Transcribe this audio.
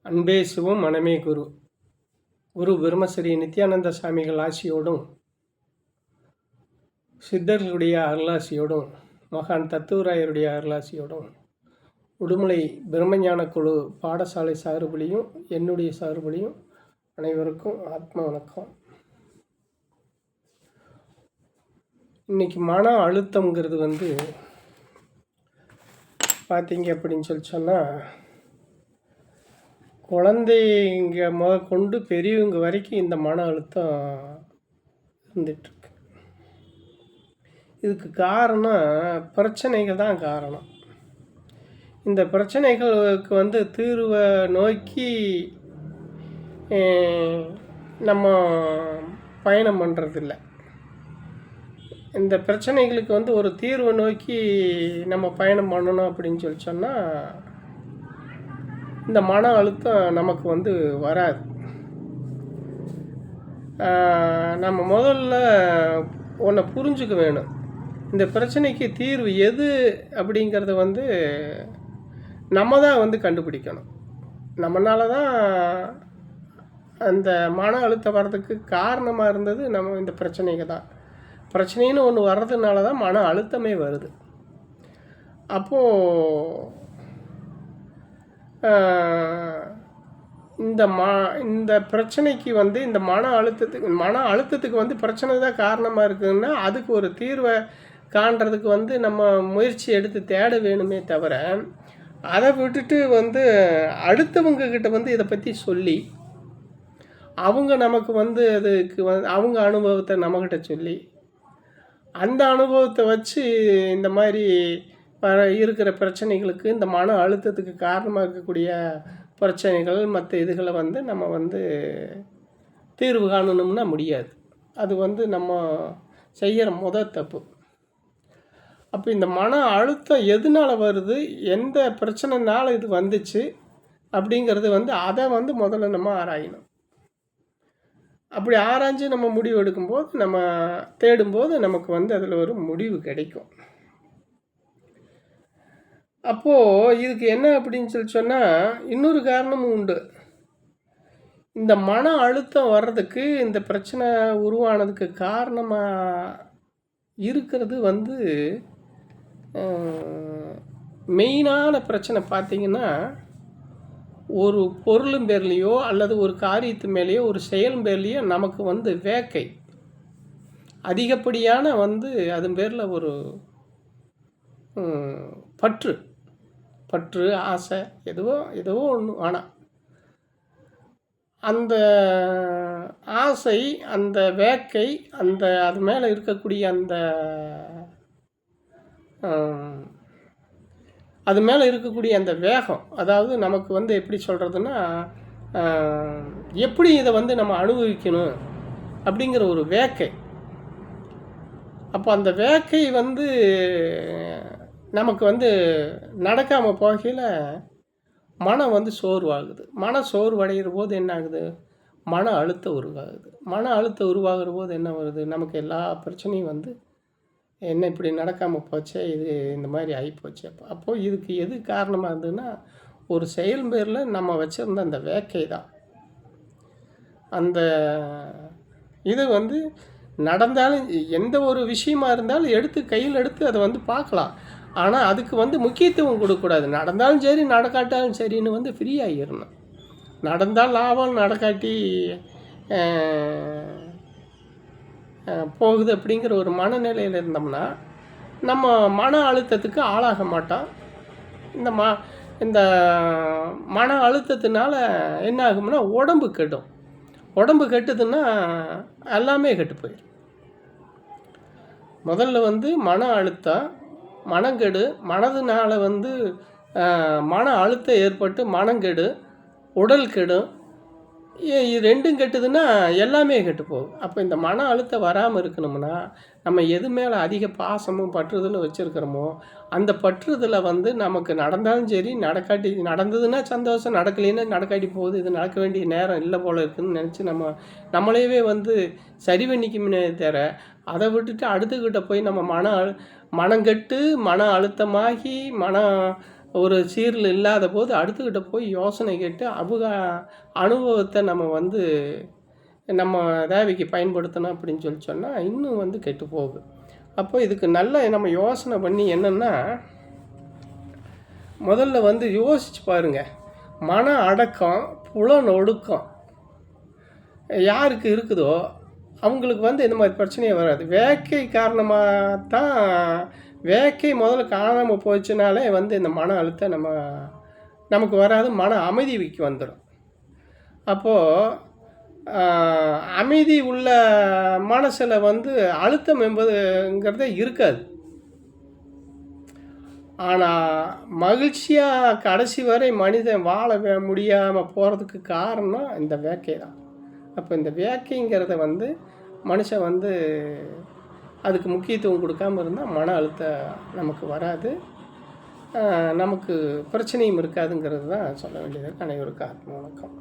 அன்பே சிவம் மனமே குரு. குரு பிரம்மஸ்ரீ நித்யானந்த சாமிகள் ஆசியோடும் சித்தர்களுடைய அருளாசியோடும் மகான் தத்துவராயருடைய அருளாசியோடும் உடுமலை பிரம்மஞான குழு பாடசாலை சார்புலையும் என்னுடைய சார்புலையும் அனைவருக்கும் ஆத்ம வணக்கம். இன்றைக்கி மன அழுத்தங்கிறது பார்த்தீங்க அப்படின்னு சொன்னால் குழந்தைங்க கொண்டு பெரியவங்க வரைக்கும் இந்த மன அழுத்தம் இருந்துகிட்ருக்கு. இதுக்கு காரணம் பிரச்சனைகள் தான் காரணம். இந்த பிரச்சனைகளுக்கு தீர்வை நோக்கி நம்ம பயணம் பண்ணுறதில்ல. இந்த பிரச்சனைகளுக்கு ஒரு தீர்வை நோக்கி நம்ம பயணம் பண்ணணும் அப்படின்னு சொன்னால் இந்த மன அழுத்தம் நமக்கு வராது. நம்ம முதல்ல ஒன்றை புரிஞ்சுக்க வேணும். இந்த பிரச்சனைக்கு தீர்வு எது அப்படிங்கிறத நம்ம தான் கண்டுபிடிக்கணும். நம்மளால தான் அந்த மன அழுத்தம் வர்றதுக்கு காரணமாக இருந்தது நம்ம இந்த பிரச்சனைகள் தான். பிரச்சனைன்னு ஒன்று வர்றதுனால தான் மன அழுத்தமே வருது. அப்போது இந்த பிரச்சனைக்கு இந்த மன அழுத்தத்துக்கு பிரச்சனை தான் காரணமாக இருக்குதுன்னா அதுக்கு ஒரு தீர்வை காண்றதுக்கு நம்ம முயற்சி எடுத்து தேட வேணுமே தவிர அதை விட்டுட்டு அடுத்தவங்க கிட்ட இதை பற்றி சொல்லி அவங்க நமக்கு அதுக்கு அவங்க அனுபவத்தை நம்மக்கிட்ட சொல்லி அந்த அனுபவத்தை வச்சு இந்த மாதிரி இருக்கிற பிரச்சனைகளுக்கு இந்த மன அழுத்தத்துக்கு காரணமாக இருக்கக்கூடிய பிரச்சனைகள் மற்ற இதுகளை நம்ம தீர்வு காணணும்னா முடியாது. அது நம்ம செய்கிற முதல் தப்பு. அப்போ இந்த மன அழுத்தம் எதனால் வருது, எந்த பிரச்சனைனால இது வந்துச்சு அப்படிங்கிறது அதை முதல்ல நம்ம ஆராயணும். அப்படி ஆராய்ஞ்சு நம்ம முடிவு எடுக்கும்போது நம்ம தேடும்போது நமக்கு அதில் ஒரு முடிவு கிடைக்கும். அப்போது இதுக்கு என்ன அப்படின்னு சொன்னால் இன்னொரு காரணமும் உண்டு. இந்த மன அழுத்தம் வர்றதுக்கு இந்த பிரச்சனை உருவானதுக்கு காரணமாக இருக்கிறது மெயினான பிரச்சனை பார்த்திங்கன்னா ஒரு பொருளும் பேர்லேயோ அல்லது ஒரு காரியத்து மேலேயோ ஒரு செயல் பேர்லேயோ நமக்கு வேக்கை அதிகப்படியான அது பேரில் ஒரு பற்று ஆசை ஏதோ ஒன்று. ஆனால் அந்த ஆசை, அந்த வேக்கை, அது மேலே இருக்கக்கூடிய அது மேலே இருக்கக்கூடிய அந்த வேகம், அதாவது நமக்கு எப்படி சொல்கிறதுன்னா எப்படி இதை நம்ம அனுபவிக்கணும் அப்படிங்கிற ஒரு வேக்கை. அப்போ அந்த வேக்கை நமக்கு நடக்காமல் போகையில் மனம் சோர்வாகுது. மன சோர்வடைகிற போது என்ன ஆகுது, மன அழுத்தம் உருவாகுது. மன அழுத்தம் உருவாகிற போது என்ன வருது, நமக்கு எல்லா பிரச்சனையும் என்ன இப்படி நடக்காமல் போச்சே, இது இந்த மாதிரி ஆகிப்போச்சு. அப்போது இதுக்கு எது காரணமாக இருந்ததுன்னா ஒரு செயல் பேரில் நம்ம வச்சுருந்த அந்த வேக்கை தான். அந்த இது நடந்தாலும் எந்த ஒரு விஷயமா இருந்தாலும் கையில் எடுத்து அதை பார்க்கலாம். ஆனால் அதுக்கு முக்கியத்துவம் கொடுக்கக்கூடாது. நடந்தாலும் சரி நடக்காட்டாலும் சரின்னு ஃப்ரீ ஆகிடணும். நடந்தால் லாபம், நடக்காட்டி போகுது அப்படிங்கிற ஒரு மனநிலையில் இருந்தோம்னா நம்ம மன அழுத்தத்துக்கு ஆளாக மாட்டோம். இந்த மன அழுத்தத்தினால என்ன ஆகும்னா உடம்பு கெடும். உடம்பு கெட்டுதுன்னா எல்லாமே கெட்டு போயிடும். முதல்ல மன அழுத்தம், மனங்கெடு, மனதுனால மன அழுத்தம் ஏற்பட்டு மனங்கெடு, உடல் கெடும். ரெண்டும் கெட்டுதுன்னா எல்லாமே கெட்டு போகும். அப்போ இந்த மன அழுத்தம் வராமல் இருக்கணும்னா நம்ம எது மேலே அதிக பாசமும் பற்றுதலும் வச்சுருக்கிறோமோ அந்த பற்றுதலை நமக்கு நடந்தாலும் சரி நடந்ததுன்னா சந்தோஷம், நடக்கலைன்னா நடக்காட்டி போகுது, இது நடக்க வேண்டிய நேரம் இல்லை போல் இருக்குதுன்னு நினச்சி நம்மளையவே சரி பண்ணிக்குமே தவிர அதை விட்டுட்டு அடுத்துக்கிட்ட போய் நம்ம மனங்கெட்டு மன அழுத்தமாகி ஒரு சீரில் இல்லாத போது அடுத்துக்கிட்ட போய் யோசனை கேட்டு அவங்க அனுபவத்தை நம்ம வந்து நம்ம தேவைக்கு பயன்படுத்தணும் அப்படின்னு சொன்னால் இன்னும் வந்து கெட்டு போகுது. அப்போ இதுக்கு நல்ல நம்ம யோசனை பண்ணி என்னென்னா, முதல்ல வந்து யோசிச்சு பாருங்கள். மன அடக்கம், புலனொடுக்கம் யாருக்கு இருக்குதோ அவங்களுக்கு வந்து இந்த மாதிரி பிரச்சனையே வராது. வேக்கை காரணமாக தான், வேக்கை முதல்ல காணாமல் போச்சுனாலே வந்து இந்த மன அழுத்தம் நமக்கு வராது, மன அமைதிக்கு வந்துடும். அப்போது அமைதி உள்ள மனசில் வந்து அழுத்தம் என்பதுங்கிறதே இருக்காது. ஆனால் மகிழ்ச்சியாக கடைசி வரை மனிதன் வாழ முடியாமல் போகிறதுக்கு காரணம் இந்த வேக்கை தான். அப்போ இந்த வேக்கைங்கிறத வந்து மனுஷன் வந்து அதுக்கு முக்கியத்துவம் கொடுக்காமல் இருந்தால் மன அழுத்தம் நமக்கு வராது, நமக்கு பிரச்சனையும் இருக்காதுங்கிறது தான் சொல்ல வேண்டியது. அனைவருக்கும் ஆத்ம வணக்கம்.